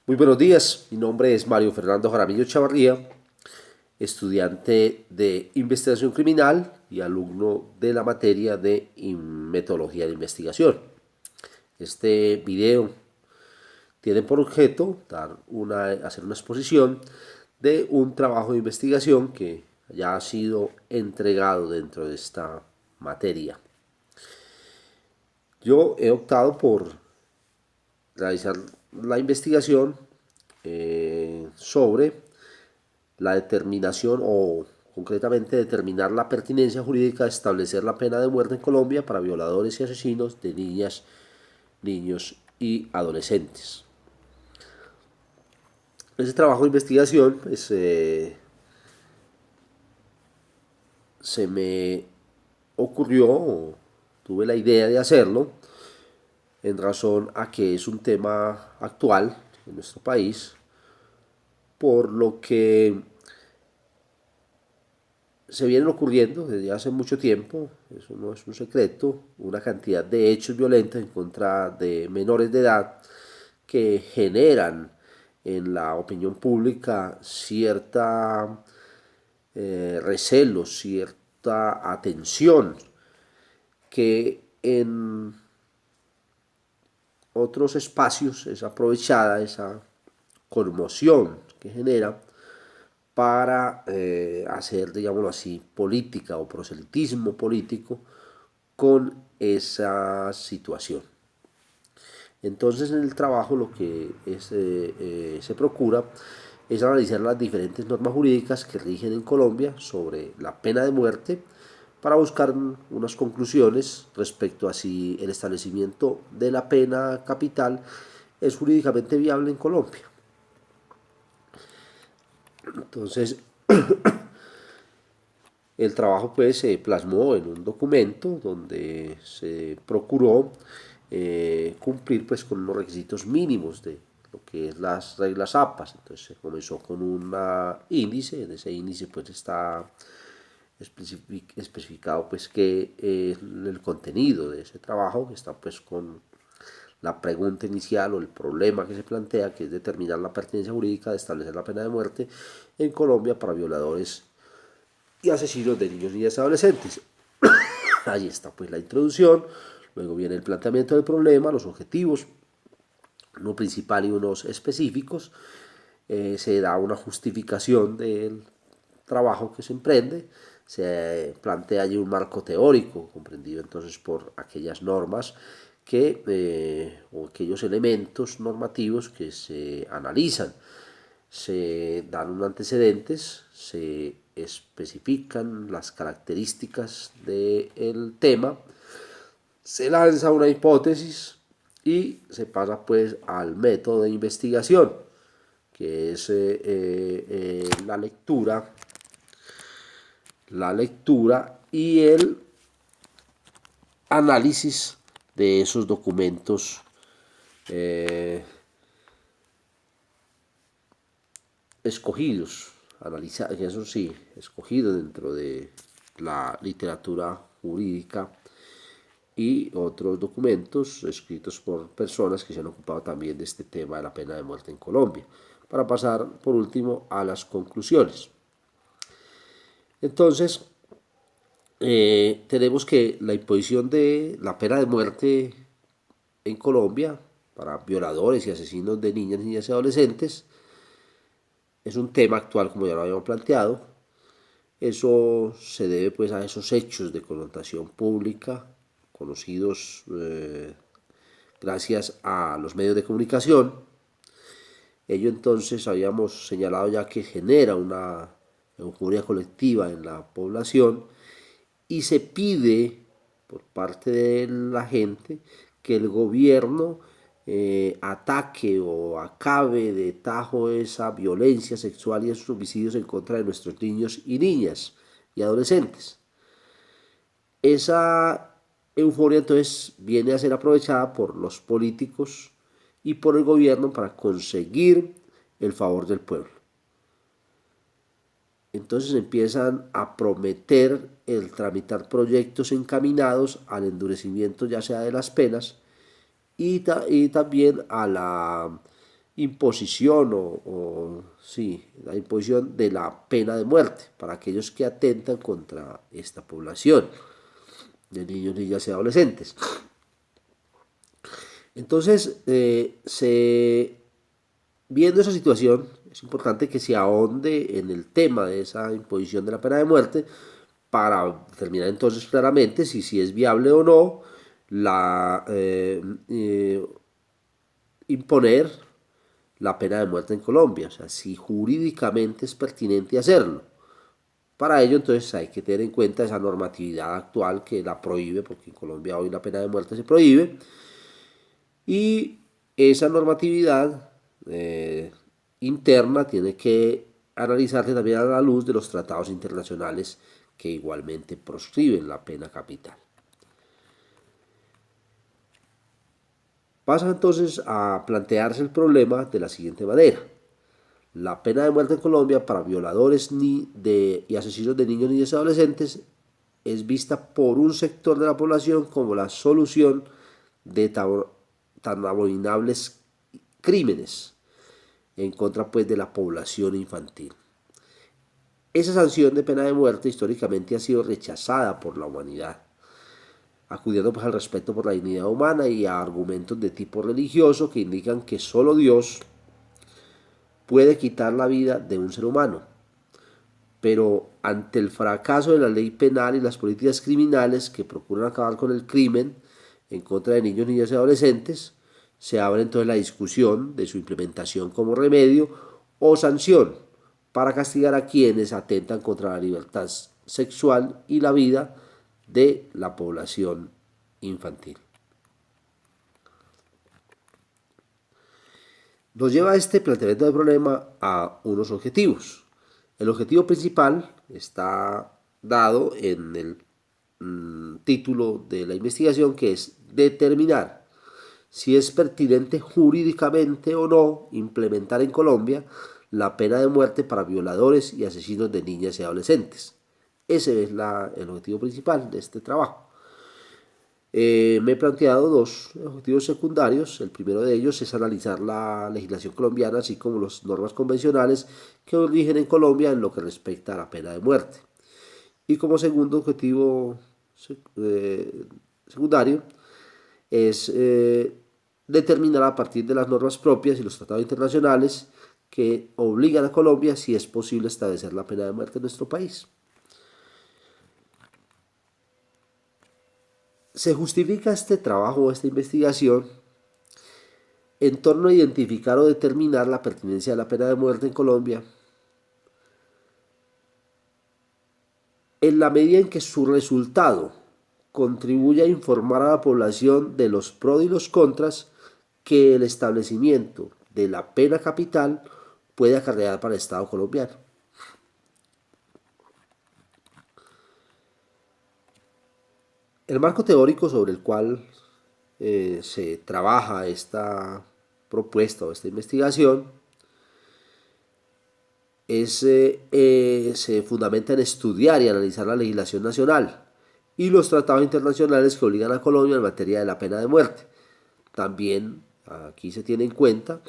Muy buenos días, mi nombre es Mario Fernando Jaramillo Chavarría, estudiante de investigación criminal y alumno de la materia de metodología de investigación. Este video tiene por objeto hacer una exposición de un trabajo de investigación que ya ha sido entregado dentro de esta materia. Yo he optado por realizar la investigación sobre la determinación o concretamente determinar la pertinencia jurídica de establecer la pena de muerte en Colombia para violadores y asesinos de niñas, niños y adolescentes. Ese trabajo de investigación se me ocurrió, tuve la idea de hacerlo en razón a que es un tema actual en nuestro país, por lo que se vienen ocurriendo desde hace mucho tiempo, eso no es un secreto, una cantidad de hechos violentos en contra de menores de edad que generan en la opinión pública cierta recelo, cierta atención que en otros espacios es aprovechada esa conmoción que genera para hacer, digámoslo así, política o proselitismo político con esa situación. Entonces en el trabajo lo que se procura es analizar las diferentes normas jurídicas que rigen en Colombia sobre la pena de muerte para buscar unas conclusiones respecto a si el establecimiento de la pena capital es jurídicamente viable en Colombia. Entonces, el trabajo pues se plasmó en un documento donde se procuró cumplir pues con los requisitos mínimos de lo que es las reglas APAS. Entonces se comenzó con un índice, en ese índice pues está especificado pues que el contenido de ese trabajo, que está pues con la pregunta inicial o el problema que se plantea, que es determinar la pertinencia jurídica de establecer la pena de muerte en Colombia para violadores y asesinos de niños, niñas y adolescentes. Ahí está pues la introducción, luego viene el planteamiento del problema, los objetivos, uno principal y unos específicos, se da una justificación del trabajo que se emprende, se plantea allí un marco teórico comprendido entonces por aquellas normas o aquellos elementos normativos que se analizan, se dan unos antecedentes, se especifican las características del tema, se lanza una hipótesis y se pasa pues al método de investigación, que es la lectura y el análisis de esos documentos escogidos, eso sí, escogidos dentro de la literatura jurídica y otros documentos escritos por personas que se han ocupado también de este tema de la pena de muerte en Colombia, para pasar por último a las conclusiones. Entonces, tenemos que la imposición de la pena de muerte en Colombia para violadores y asesinos de niñas, niñas y adolescentes es un tema actual, como ya lo habíamos planteado. Eso se debe pues a esos hechos de connotación pública conocidos gracias a los medios de comunicación. Ello entonces habíamos señalado ya que genera una euforia colectiva en la población y se pide por parte de la gente que el gobierno ataque o acabe de tajo esa violencia sexual y esos homicidios en contra de nuestros niños y niñas y adolescentes. Esa euforia entonces viene a ser aprovechada por los políticos y por el gobierno para conseguir el favor del pueblo. Entonces empiezan a prometer el tramitar proyectos encaminados al endurecimiento ya sea de las penas y también a la imposición sí, la imposición de la pena de muerte para aquellos que atentan contra esta población de niños, niñas y adolescentes. Entonces, viendo esa situación, es importante que se ahonde en el tema de esa imposición de la pena de muerte para determinar entonces claramente si es viable o no la, imponer la pena de muerte en Colombia, o sea, si jurídicamente es pertinente hacerlo. Para ello, entonces, hay que tener en cuenta esa normatividad actual que la prohíbe, porque en Colombia hoy la pena de muerte se prohíbe, y esa normatividad interna tiene que analizarse también a la luz de los tratados internacionales que igualmente proscriben la pena capital. Pasa entonces a plantearse el problema de la siguiente manera. La pena de muerte en Colombia para violadores y asesinos de niños, niñas y adolescentes es vista por un sector de la población como la solución de tan abominables crímenes en contra pues de la población infantil. Esa sanción de pena de muerte históricamente ha sido rechazada por la humanidad, acudiendo pues al respeto por la dignidad humana y a argumentos de tipo religioso que indican que solo Dios puede quitar la vida de un ser humano. Pero ante el fracaso de la ley penal y las políticas criminales que procuran acabar con el crimen en contra de niños, niñas y adolescentes, se abre entonces la discusión de su implementación como remedio o sanción para castigar a quienes atentan contra la libertad sexual y la vida de la población infantil. Nos lleva este planteamiento de problema a unos objetivos. El objetivo principal está dado en el título de la investigación, que es determinar si es pertinente jurídicamente o no implementar en Colombia la pena de muerte para violadores y asesinos de niñas y adolescentes. Ese es el objetivo principal de este trabajo. Me he planteado dos objetivos secundarios. El primero de ellos es analizar la legislación colombiana, así como las normas convencionales que rigen en Colombia en lo que respecta a la pena de muerte. Y como segundo objetivo secundario es determinar a partir de las normas propias y los tratados internacionales que obligan a Colombia si es posible establecer la pena de muerte en nuestro país. Se justifica este trabajo, esta investigación, en torno a identificar o determinar la pertinencia de la pena de muerte en Colombia, en la medida en que su resultado contribuye a informar a la población de los pros y los contras que el establecimiento de la pena capital puede acarrear para el Estado colombiano. El marco teórico sobre el cual se trabaja esta propuesta o esta investigación se fundamenta en estudiar y analizar la legislación nacional y los tratados internacionales que obligan a Colombia en materia de la pena de muerte. También aquí se tiene en cuenta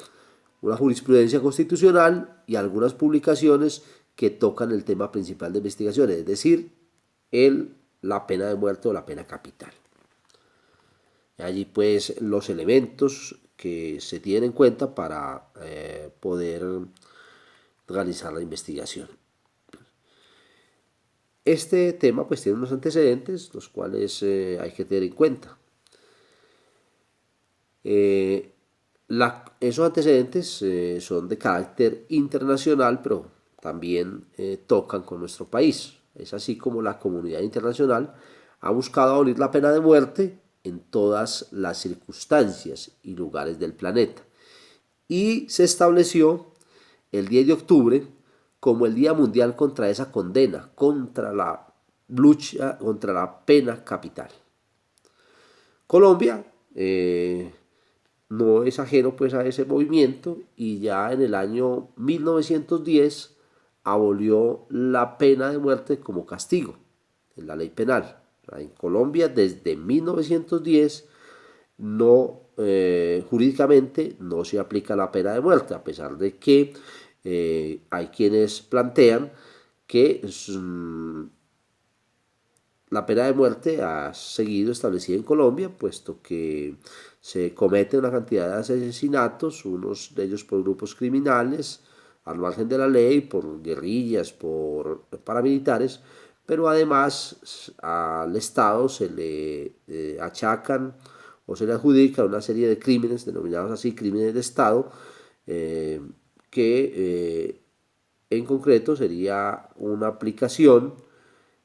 una jurisprudencia constitucional y algunas publicaciones que tocan el tema principal de investigación, es decir, la pena de muerte o la pena capital. Allí pues los elementos que se tienen en cuenta para poder realizar la investigación. Este tema pues tiene unos antecedentes los cuales hay que tener en cuenta. Esos antecedentes son de carácter internacional, pero también tocan con nuestro país. Es así como la comunidad internacional ha buscado abolir la pena de muerte en todas las circunstancias y lugares del planeta. Y se estableció el 10 de octubre como el Día Mundial contra esa condena, contra la lucha contra la pena capital. Colombia no es ajeno pues a ese movimiento y ya en el año 1910 abolió la pena de muerte como castigo en la ley penal. En Colombia desde 1910 no jurídicamente no se aplica la pena de muerte, a pesar de que hay quienes plantean que la pena de muerte ha seguido establecida en Colombia, puesto que se comete una cantidad de asesinatos, unos de ellos por grupos criminales, al margen de la ley, por guerrillas, por paramilitares, pero además al Estado se le achacan o se le adjudica una serie de crímenes, denominados así crímenes de Estado, eh, que en concreto sería una aplicación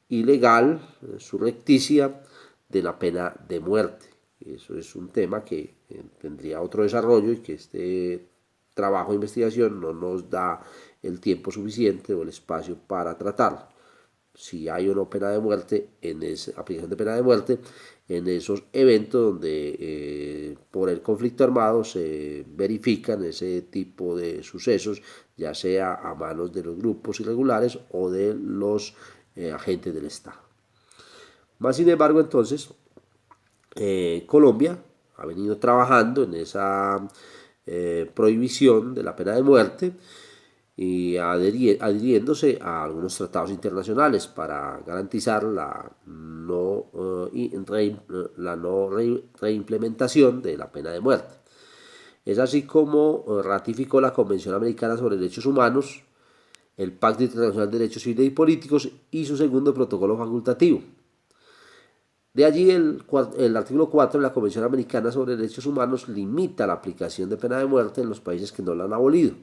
ilegal, surrecticia, de la pena de muerte. Eso es un tema que tendría otro desarrollo y que este trabajo de investigación no nos da el tiempo suficiente o el espacio para tratarlo. Si hay o no pena de muerte, en esa aplicación de pena de muerte, en esos eventos donde por el conflicto armado se verifican ese tipo de sucesos, ya sea a manos de los grupos irregulares o de los agentes del Estado. Más sin embargo, entonces, Colombia ha venido trabajando en esa prohibición de la pena de muerte y adhiriéndose a algunos tratados internacionales para garantizar la no reimplementación de la pena de muerte. Es así como ratificó la Convención Americana sobre Derechos Humanos, el Pacto Internacional de Derechos Civiles y Políticos y su segundo protocolo facultativo. De allí el artículo 4 de la Convención Americana sobre Derechos Humanos limita la aplicación de pena de muerte en los países que no la han abolido.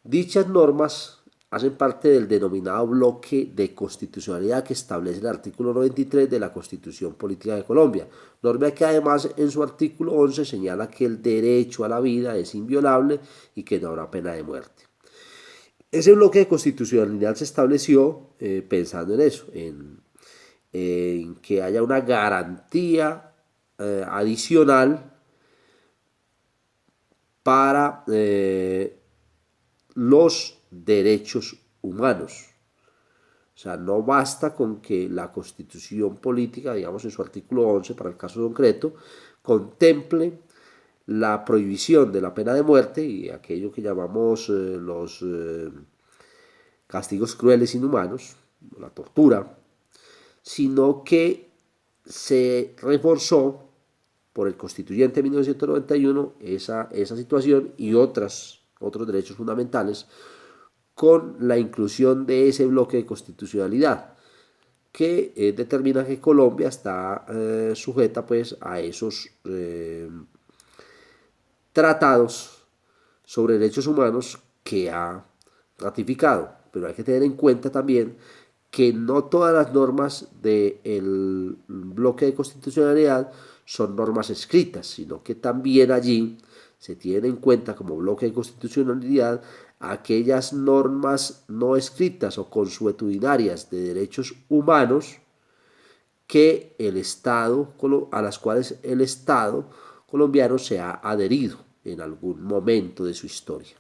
Dichas normas hacen parte del denominado bloque de constitucionalidad que establece el artículo 93 de la Constitución Política de Colombia, norma que además en su artículo 11 señala que el derecho a la vida es inviolable y que no habrá pena de muerte. Ese bloque de constitucionalidad se estableció pensando en eso, en que haya una garantía adicional para los derechos humanos. O sea, no basta con que la Constitución política, digamos en su artículo 11, para el caso concreto, contemple la prohibición de la pena de muerte y aquello que llamamos los castigos crueles e inhumanos, la tortura, sino que se reforzó por el constituyente de 1991 esa situación y otros derechos fundamentales con la inclusión de ese bloque de constitucionalidad que determina que Colombia está sujeta pues a esos tratados sobre derechos humanos que ha ratificado. Pero hay que tener en cuenta también que no todas las normas del bloque de constitucionalidad son normas escritas, sino que también allí se tiene en cuenta como bloque de constitucionalidad aquellas normas no escritas o consuetudinarias de derechos humanos que el Estado, a las cuales el Estado colombiano se ha adherido en algún momento de su historia.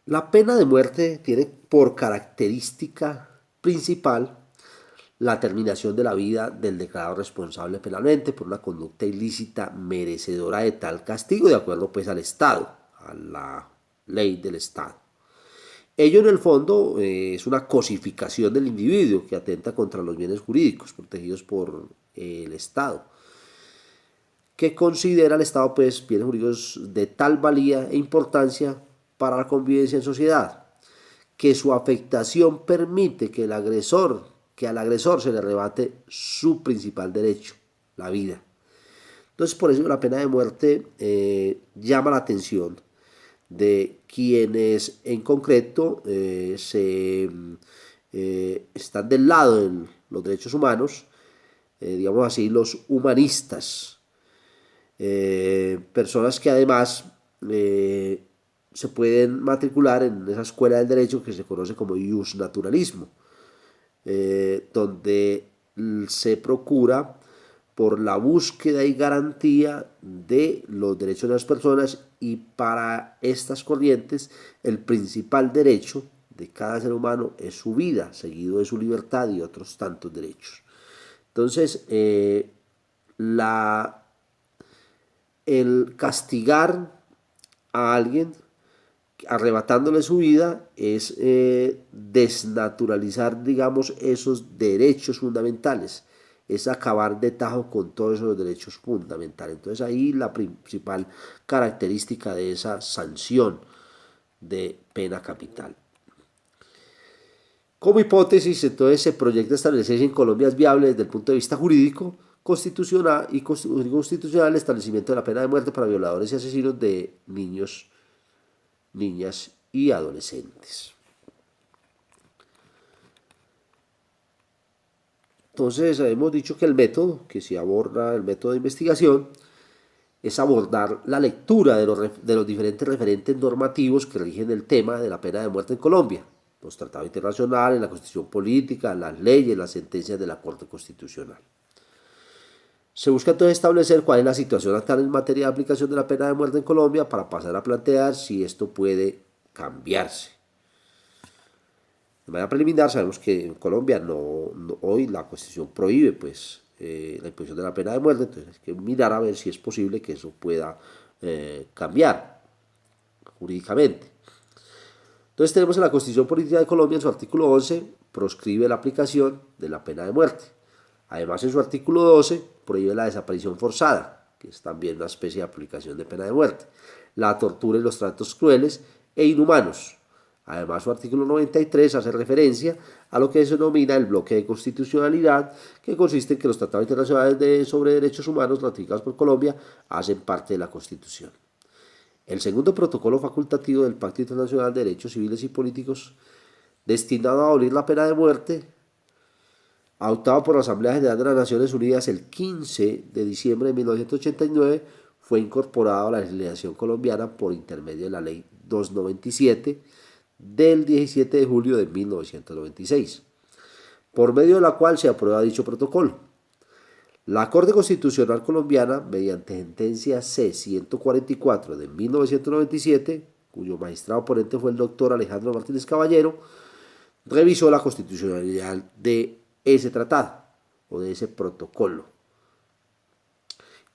La pena de muerte tiene por característica principal la terminación de la vida del declarado responsable penalmente por una conducta ilícita merecedora de tal castigo de acuerdo pues al Estado, a la ley del Estado. Ello en el fondo es una cosificación del individuo que atenta contra los bienes jurídicos protegidos por el Estado, que considera al Estado pues bienes jurídicos de tal valía e importancia para la convivencia en sociedad, que su afectación permite que al agresor se le arrebate su principal derecho, la vida. Entonces por eso la pena de muerte llama la atención de quienes en concreto están del lado de los derechos humanos, digamos así, los humanistas, personas que además se pueden matricular en esa escuela del derecho que se conoce como justnaturalismo, donde se procura por la búsqueda y garantía de los derechos de las personas y para estas corrientes el principal derecho de cada ser humano es su vida, seguido de su libertad y otros tantos derechos. Entonces, el castigar a alguien arrebatándole su vida es desnaturalizar, digamos, esos derechos fundamentales, es acabar de tajo con todos esos derechos fundamentales. Entonces ahí la principal característica de esa sanción de pena capital. Como hipótesis, entonces se proyecta establecer si en Colombia es viable desde el punto de vista jurídico, constitucional y constitucional el establecimiento de la pena de muerte para violadores y asesinos de niños, niñas y adolescentes. Entonces, hemos dicho que el método que se aborda, el método de investigación, es abordar la lectura de los diferentes referentes normativos que rigen el tema de la pena de muerte en Colombia, los tratados internacionales, la constitución política, las leyes, las sentencias de la Corte Constitucional. Se busca entonces establecer cuál es la situación actual en materia de aplicación de la pena de muerte en Colombia para pasar a plantear si esto puede cambiarse. De manera preliminar sabemos que en Colombia hoy la Constitución prohíbe pues, la imposición de la pena de muerte, entonces hay que mirar a ver si es posible que eso pueda cambiar jurídicamente. Entonces tenemos en la Constitución Política de Colombia, en su artículo 11, proscribe la aplicación de la pena de muerte. Además, en su artículo 12, prohíbe la desaparición forzada, que es también una especie de aplicación de pena de muerte, la tortura y los tratos crueles e inhumanos. Además, su artículo 93 hace referencia a lo que se denomina el bloque de constitucionalidad, que consiste en que los tratados internacionales sobre derechos humanos ratificados por Colombia hacen parte de la Constitución. El segundo protocolo facultativo del Pacto Internacional de Derechos Civiles y Políticos, destinado a abolir la pena de muerte, adoptado por la Asamblea General de las Naciones Unidas el 15 de diciembre de 1989, fue incorporado a la legislación colombiana por intermedio de la Ley 297 del 17 de julio de 1996, por medio de la cual se aprueba dicho protocolo. La Corte Constitucional Colombiana, mediante sentencia C-144 de 1997, cuyo magistrado ponente fue el doctor Alejandro Martínez Caballero, revisó la constitucionalidad de ese tratado o de ese protocolo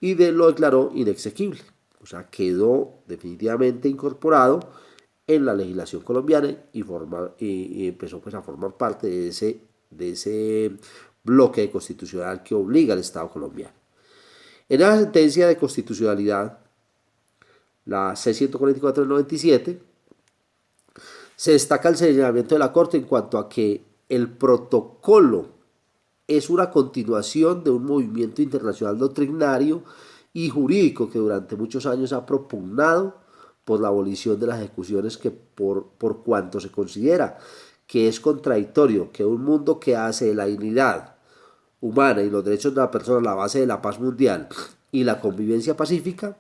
y lo declaró inexequible. O sea, quedó definitivamente incorporado en la legislación colombiana y empezó pues, a formar parte de ese bloque constitucional que obliga al Estado colombiano. En la sentencia de constitucionalidad, la C-144 del 97, se destaca el señalamiento de la Corte en cuanto a que el protocolo es una continuación de un movimiento internacional doctrinario y jurídico que durante muchos años ha propugnado por la abolición de las ejecuciones que por cuanto se considera que es contradictorio que un mundo que hace de la dignidad humana y los derechos de la persona la base de la paz mundial y la convivencia pacífica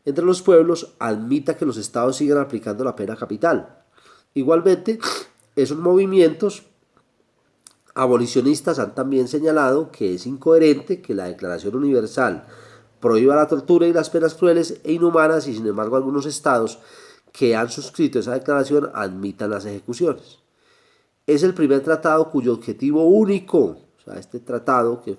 entre los pueblos admita que los estados sigan aplicando la pena capital. Igualmente, esos movimientos abolicionistas han también señalado que es incoherente que la Declaración Universal prohíba la tortura y las penas crueles e inhumanas y sin embargo algunos estados que han suscrito esa declaración admitan las ejecuciones. Es el primer tratado cuyo objetivo único, o sea, este tratado que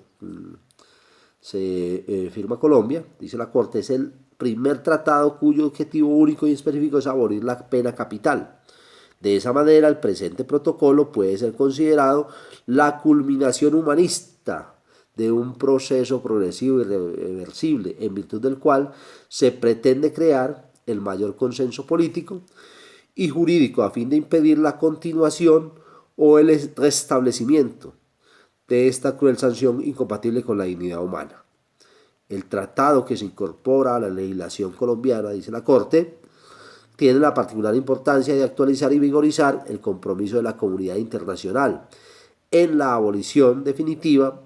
se firma Colombia, dice la Corte, es el primer tratado cuyo objetivo único y específico es abolir la pena capital. De esa manera, el presente protocolo puede ser considerado la culminación humanista de un proceso progresivo y irreversible, en virtud del cual se pretende crear el mayor consenso político y jurídico a fin de impedir la continuación o el restablecimiento de esta cruel sanción incompatible con la dignidad humana. El tratado que se incorpora a la legislación colombiana, dice la Corte, tiene la particular importancia de actualizar y vigorizar el compromiso de la comunidad internacional en la abolición definitiva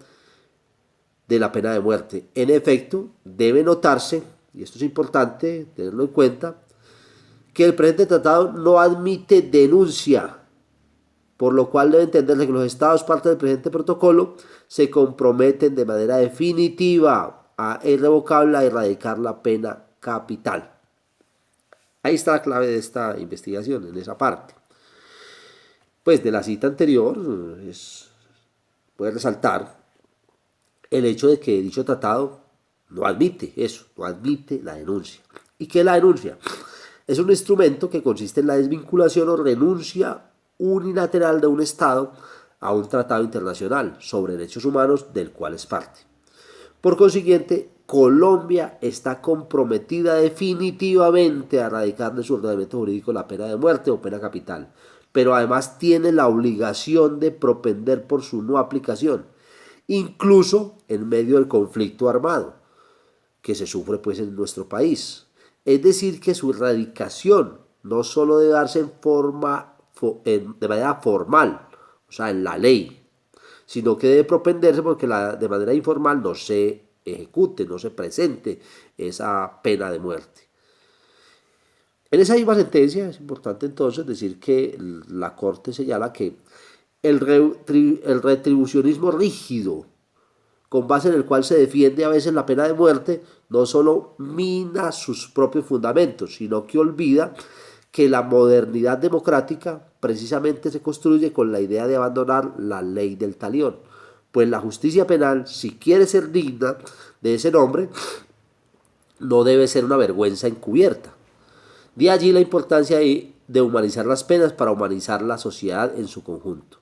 de la pena de muerte. En efecto, debe notarse, y esto es importante tenerlo en cuenta, que el presente tratado no admite denuncia, por lo cual debe entenderse que los estados parte del presente protocolo se comprometen de manera definitiva e irrevocable a erradicar la pena capital. Ahí está la clave de esta investigación, en esa parte. Pues de la cita anterior, puede resaltar el hecho de que dicho tratado no admite eso, no admite la denuncia. ¿Y qué es la denuncia? Es un instrumento que consiste en la desvinculación o renuncia unilateral de un Estado a un tratado internacional sobre derechos humanos del cual es parte. Por consiguiente, Colombia está comprometida definitivamente a erradicar de su ordenamiento jurídico la pena de muerte o pena capital, pero además tiene la obligación de propender por su no aplicación, incluso en medio del conflicto armado que se sufre pues en nuestro país. Es decir, que su erradicación no solo debe darse de manera formal, o sea, en la ley, sino que debe propenderse porque de manera informal no se ejecute, no se presente esa pena de muerte. En esa misma sentencia es importante entonces decir que la Corte señala que el retribucionismo rígido, con base en el cual se defiende a veces la pena de muerte, no solo mina sus propios fundamentos, sino que olvida que la modernidad democrática precisamente se construye con la idea de abandonar la ley del talión. Pues la justicia penal, si quiere ser digna de ese nombre, no debe ser una vergüenza encubierta. De allí la importancia de humanizar las penas para humanizar la sociedad en su conjunto.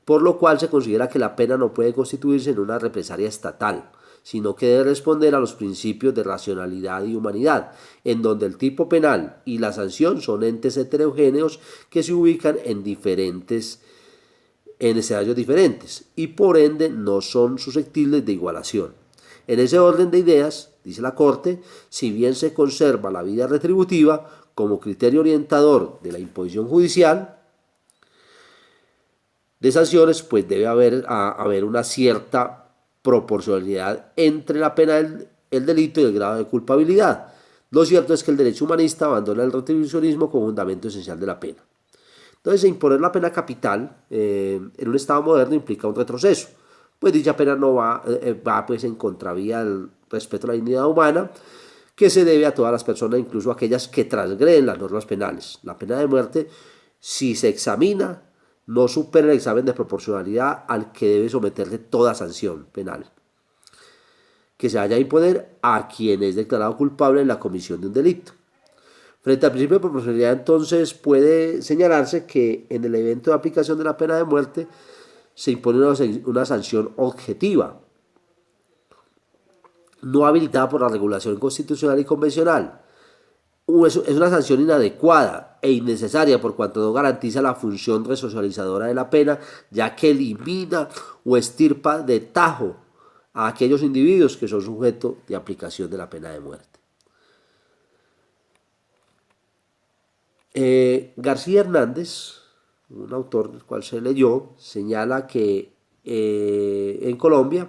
Por lo cual se considera que la pena no puede constituirse en una represalia estatal, sino que debe responder a los principios de racionalidad y humanidad, en donde el tipo penal y la sanción son entes heterogéneos que se ubican en escenarios diferentes y por ende no son susceptibles de igualación. En ese orden de ideas, dice la Corte, si bien se conserva la vida retributiva como criterio orientador de la imposición judicial de sanciones, pues debe haber una cierta proporcionalidad entre la pena del delito y el grado de culpabilidad. Lo cierto es que el derecho humanista abandona el retribucionismo como fundamento esencial de la pena. Entonces, imponer la pena capital en un Estado moderno implica un retroceso, pues dicha pena no va pues en contravía del respeto a la dignidad humana que se debe a todas las personas, incluso aquellas que transgreden las normas penales. La pena de muerte, si se examina, no supera el examen de proporcionalidad al que debe someterse toda sanción penal que se vaya a imponer a quien es declarado culpable en la comisión de un delito. Frente al principio de proporcionalidad, entonces, puede señalarse que en el evento de aplicación de la pena de muerte se impone una sanción objetiva, no habilitada por la regulación constitucional y convencional. Es una sanción inadecuada e innecesaria por cuanto no garantiza la función resocializadora de la pena, ya que elimina o extirpa de tajo a aquellos individuos que son sujetos de aplicación de la pena de muerte. García Hernández, un autor del cual se leyó, señala que en Colombia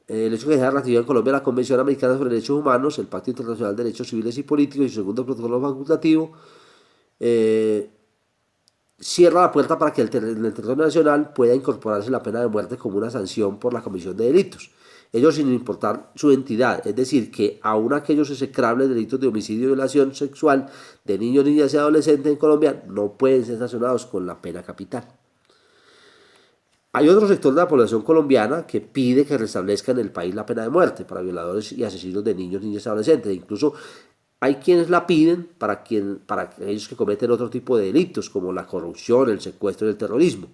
el hecho de que dejar ratificada en Colombia la Convención Americana sobre Derechos Humanos, el Pacto Internacional de Derechos Civiles y Políticos y su segundo protocolo facultativo, cierra la puerta para que en el territorio nacional pueda incorporarse la pena de muerte como una sanción por la comisión de delitos. Ellos sin importar su entidad, es decir, que aún aquellos execrables delitos de homicidio y violación sexual de niños, niñas y adolescentes en Colombia no pueden ser sancionados con la pena capital. Hay otro sector de la población colombiana que pide que restablezca en el país la pena de muerte para violadores y asesinos de niños, niñas y adolescentes. Incluso hay quienes la piden para aquellos que cometen otro tipo de delitos, como la corrupción, el secuestro y el terrorismo.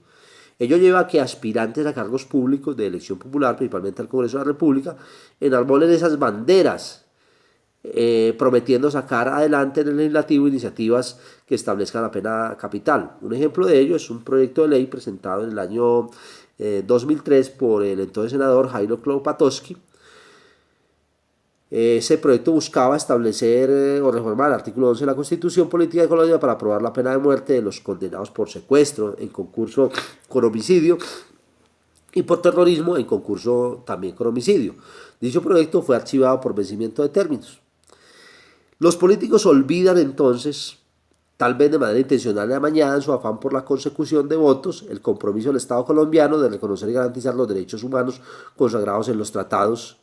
Ello lleva a que aspirantes a cargos públicos de elección popular, principalmente al Congreso de la República, enarbolen esas banderas, prometiendo sacar adelante en el legislativo iniciativas que establezcan la pena capital. Un ejemplo de ello es un proyecto de ley presentado en el año 2003 por el entonces senador Jairo Klopatowski. Ese proyecto buscaba establecer o reformar el artículo 11 de la Constitución Política de Colombia para aprobar la pena de muerte de los condenados por secuestro en concurso con homicidio y por terrorismo en concurso también con homicidio. Dicho proyecto fue archivado por vencimiento de términos. Los políticos olvidan entonces, tal vez de manera intencional y amañada en su afán por la consecución de votos, el compromiso del Estado colombiano de reconocer y garantizar los derechos humanos consagrados en los tratados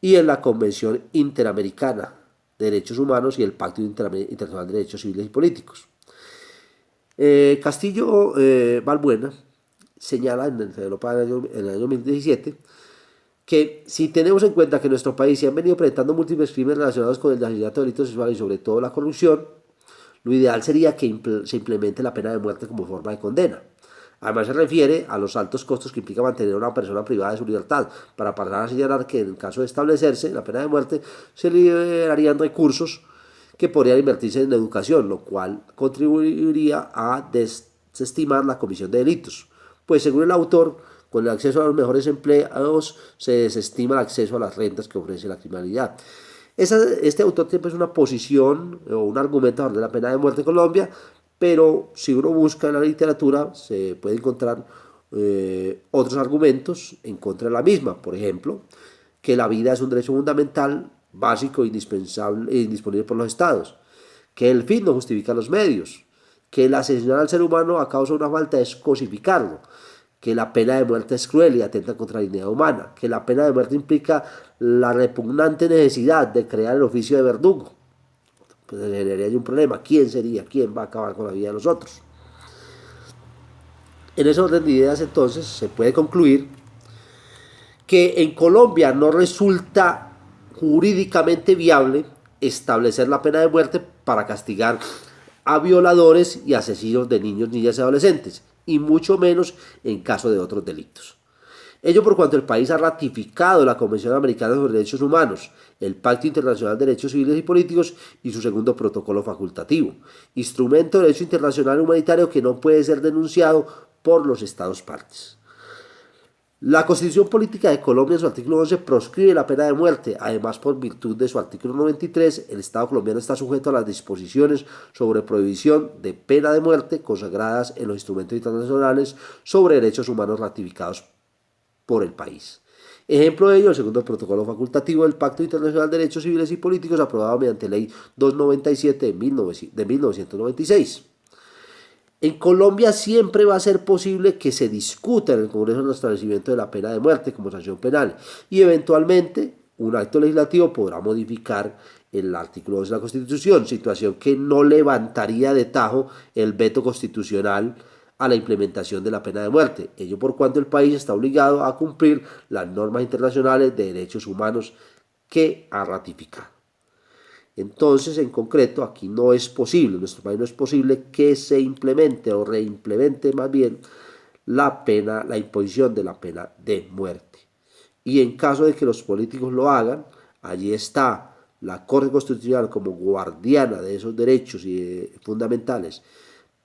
y en la Convención Interamericana de Derechos Humanos y el Pacto Internacional de Derechos Civiles y Políticos. Castillo Valbuena señala en Europa en el año 2017 que si tenemos en cuenta que en nuestro país se han venido presentando múltiples crímenes relacionados con el asesinato de delitos sexuales y sobre todo la corrupción, lo ideal sería que se implemente la pena de muerte como forma de condena. Además se refiere a los altos costos que implica mantener a una persona privada de su libertad, para pasar a señalar que en el caso de establecerse la pena de muerte se liberarían recursos que podrían invertirse en educación, lo cual contribuiría a desestimar la comisión de delitos. Pues según el autor, con el acceso a los mejores empleos se desestima el acceso a las rentas que ofrece la criminalidad. Este autor tiene pues una posición o un argumento a favor de la pena de muerte en Colombia, pero si uno busca en la literatura se puede encontrar otros argumentos en contra de la misma. Por ejemplo, que la vida es un derecho fundamental, básico, indispensable e indisponible por los estados, que el fin no justifica los medios, que el asesinar al ser humano a causa de una falta es cosificarlo, que la pena de muerte es cruel y atenta contra la dignidad humana, que la pena de muerte implica la repugnante necesidad de crear el oficio de verdugo. Pues generaría un problema. ¿Quién sería? ¿Quién va a acabar con la vida de los otros? En ese orden de ideas, entonces, se puede concluir que en Colombia no resulta jurídicamente viable establecer la pena de muerte para castigar a violadores y asesinos de niños, niñas y adolescentes, y mucho menos en caso de otros delitos. Ello por cuanto el país ha ratificado la Convención Americana sobre Derechos Humanos, el Pacto Internacional de Derechos Civiles y Políticos y su segundo protocolo facultativo, instrumento de derecho internacional humanitario que no puede ser denunciado por los Estados partes. La Constitución Política de Colombia en su artículo 11 proscribe la pena de muerte. Además, por virtud de su artículo 93, el Estado colombiano está sujeto a las disposiciones sobre prohibición de pena de muerte consagradas en los instrumentos internacionales sobre derechos humanos ratificados por el país. Ejemplo de ello, el segundo protocolo facultativo del Pacto Internacional de Derechos Civiles y Políticos, aprobado mediante Ley 297 de 1996. En Colombia siempre va a ser posible que se discuta en el Congreso el establecimiento de la pena de muerte como sanción penal y eventualmente un acto legislativo podrá modificar el artículo 2 de la Constitución, situación que no levantaría de tajo el veto constitucional a la implementación de la pena de muerte, ello por cuanto el país está obligado a cumplir las normas internacionales de derechos humanos que ha ratificado. Entonces, en concreto, aquí no es posible, en nuestro país no es posible que se implemente o reimplemente más bien la imposición de la pena de muerte. Y en caso de que los políticos lo hagan, allí está la Corte Constitucional como guardiana de esos derechos fundamentales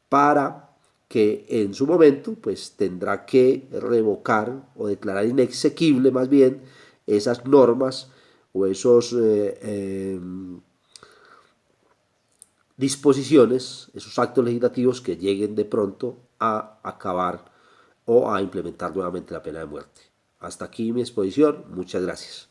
para que en su momento pues tendrá que revocar o declarar inexequible más bien esas normas o esos disposiciones, esos actos legislativos que lleguen de pronto a acabar o a implementar nuevamente la pena de muerte. Hasta aquí mi exposición, muchas gracias.